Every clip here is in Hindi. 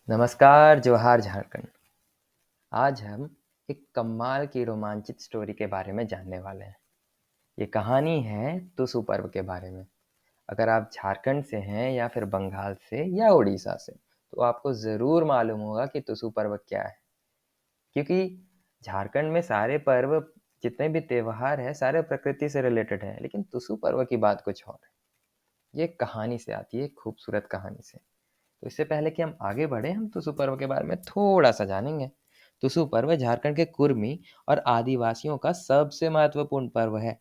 नमस्कार, जोहार झारखंड। आज हम एक कमाल की रोमांचित स्टोरी के बारे में जानने वाले हैं। ये कहानी है तुसु पर्व के बारे में। अगर आप झारखंड से हैं या फिर बंगाल से या उड़ीसा से, तो आपको ज़रूर मालूम होगा कि तुसु पर्व क्या है। क्योंकि झारखंड में सारे पर्व, जितने भी त्योहार हैं, सारे प्रकृति से रिलेटेड हैं, लेकिन तुसु पर्व की बात कुछ और है। ये एक कहानी से आती है, एक खूबसूरत कहानी से। तो इससे पहले कि हम आगे बढ़े, हम तुसु पर्व के बारे में थोड़ा सा जानेंगे। तुसु पर्व झारखंड के कुर्मी और आदिवासियों का सबसे महत्वपूर्ण पर्व है।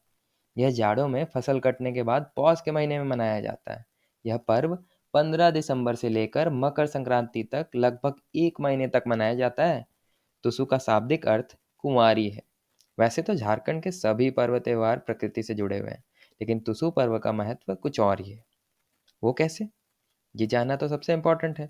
यह जाड़ों में फसल कटने के बाद पौष के महीने में मनाया जाता है। यह पर्व 15 दिसंबर से लेकर मकर संक्रांति तक लगभग 1 महीने तक मनाया जाता है। तुसु का शाब्दिक अर्थ कुंवारी है। वैसे तो झारखंड के सभी पर्व त्योहार प्रकृति से जुड़े हुए हैं, लेकिन तुसु पर्व का महत्व कुछ और ही है। वो कैसे, ये जानना तो सबसे इम्पोर्टेंट है।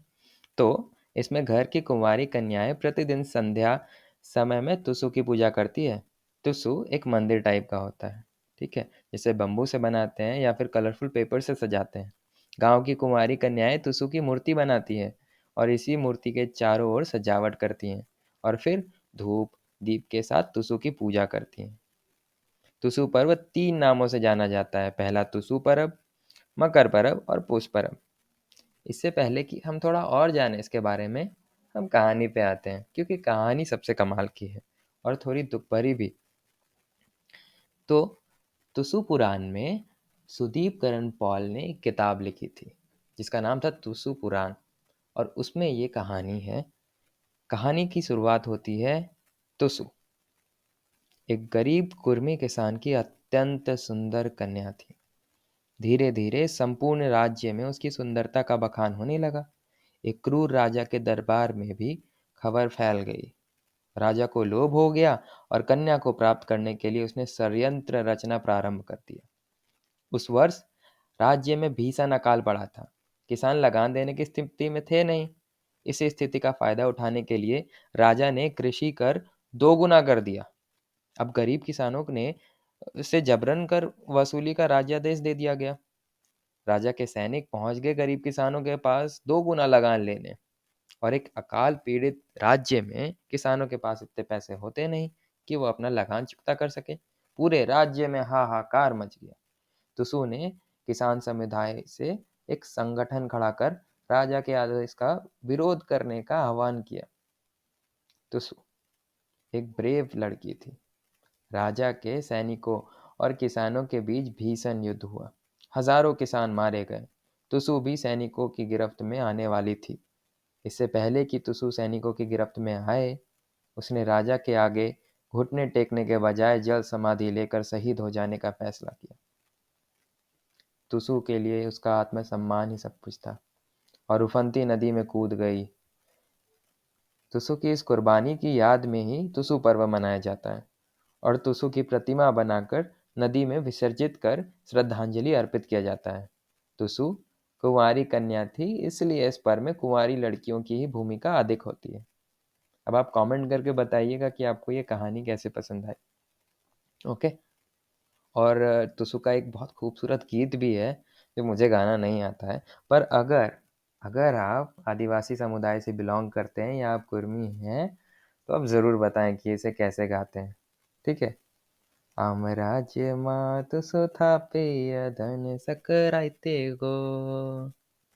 तो इसमें घर की कुंवारी कन्याएं प्रतिदिन संध्या समय में तुसु की पूजा करती है। तुसु एक मंदिर टाइप का होता है, ठीक है, जिसे बम्बू से बनाते हैं या फिर कलरफुल पेपर से सजाते हैं। गांव की कुंवारी कन्याएं तुसु की मूर्ति बनाती है और इसी मूर्ति के चारों ओर सजावट करती हैं और फिर धूप दीप के साथ तुसु की पूजा करती हैं। तुसु पर्व 3 नामों से जाना जाता है। पहला तुसु पर्व, मकर पर्व और पुष पर्व। इससे पहले कि हम थोड़ा और जानें इसके बारे में, हम कहानी पे आते हैं, क्योंकि कहानी सबसे कमाल की है और थोड़ी दुख भरी भी। तो तुसु पुराण में सुदीप करण पॉल ने एक किताब लिखी थी, जिसका नाम था तुसु पुराण। और उसमें ये कहानी है। कहानी की शुरुआत होती है। तुसु एक गरीब कुर्मी किसान की अत्यंत सुंदर कन्या थी। धीरे धीरे संपूर्ण राज्य में उसकी सुंदरता का बखान होने लगा। एक क्रूर राजा के दरबार में भी खबर फैल गई। राजा को लोभ हो गया और कन्या को प्राप्त करने के लिए उसने षड्यंत्र रचना प्रारंभ कर दिया। उस वर्ष राज्य में भीषण अकाल पड़ा था। किसान लगान देने की स्थिति में थे नहीं। इस स्थिति का फायदा उठाने के लिए राजा ने कृषि कर 2 गुना कर दिया। अब गरीब किसानों ने से जबरन कर वसूली का राज्यादेश दे दिया गया। राजा के सैनिक पहुंच गए गरीब किसानों के पास 2 गुना लगान लेने। और एक अकाल पीड़ित राज्य में किसानों के पास इतने पैसे होते नहीं कि वो अपना लगान चुकता कर सके। पूरे राज्य में हाहाकार मच गया। तुसु ने किसान समुदाय से एक संगठन खड़ा कर राजा के आदेश का विरोध करने का आह्वान किया। तुसु एक ब्रेव लड़की थी। राजा के सैनिकों और किसानों के बीच भीषण युद्ध हुआ। हजारों किसान मारे गए। तुसु भी सैनिकों की गिरफ्त में आने वाली थी। इससे पहले कि तुसु सैनिकों की गिरफ्त में आए, उसने राजा के आगे घुटने टेकने के बजाय जल समाधि लेकर शहीद हो जाने का फैसला किया। तुसु के लिए उसका आत्मसम्मान ही सब कुछ था और उफनती नदी में कूद गई। तुसु की इस कुर्बानी की याद में ही तुसु पर्व मनाया जाता है और तुसु की प्रतिमा बनाकर नदी में विसर्जित कर श्रद्धांजलि अर्पित किया जाता है। तुसु कुंवारी कन्या थी, इसलिए इस पर्व में कुंवारी लड़कियों की ही भूमिका अधिक होती है। अब आप कमेंट करके बताइएगा कि आपको ये कहानी कैसे पसंद आई। ओके। और तुसु का एक बहुत खूबसूरत गीत भी है, जो मुझे गाना नहीं आता है। पर अगर अगर आप आदिवासी समुदाय से बिलोंग करते हैं या आप कुर्मी हैं, तो आप ज़रूर बताएं कि इसे कैसे गाते हैं। ठीक है। आम राज्य मा तुसु थापे धन सकराइते गो,